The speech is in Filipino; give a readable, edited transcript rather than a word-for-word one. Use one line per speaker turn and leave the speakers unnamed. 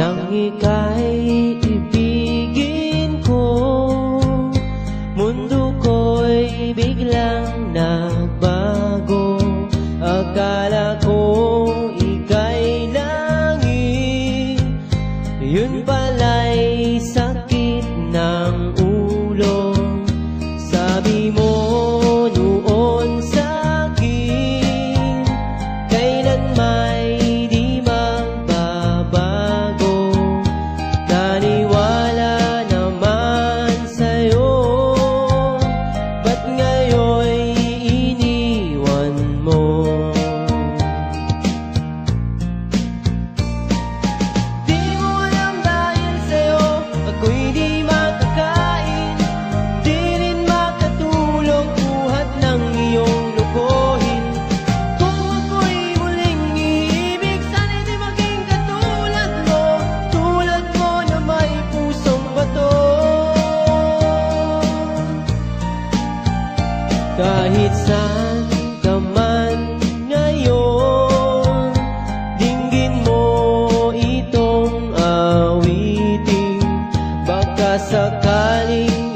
nang ika'y ibigin ko. Mundo ko'y biglang nagbago. Akala ko ika'y langit, yun pala'y sakit ng ulo. Sabi mo noon sa'kin, kailan may di magbabago. Naniwala naman sa'yo, ba't ngayon'y iniwan mo? Di mo alam dahil sa'yo ako'y di makakain, di rin makatulog buhat ng iyong lokohin. Kung ako'y muling iibig, sana'y di maging katulad mo, tulad mo na may pusong bato. Kahit saan ka man ngayon, dinggin mo itong awitin, baka sakaling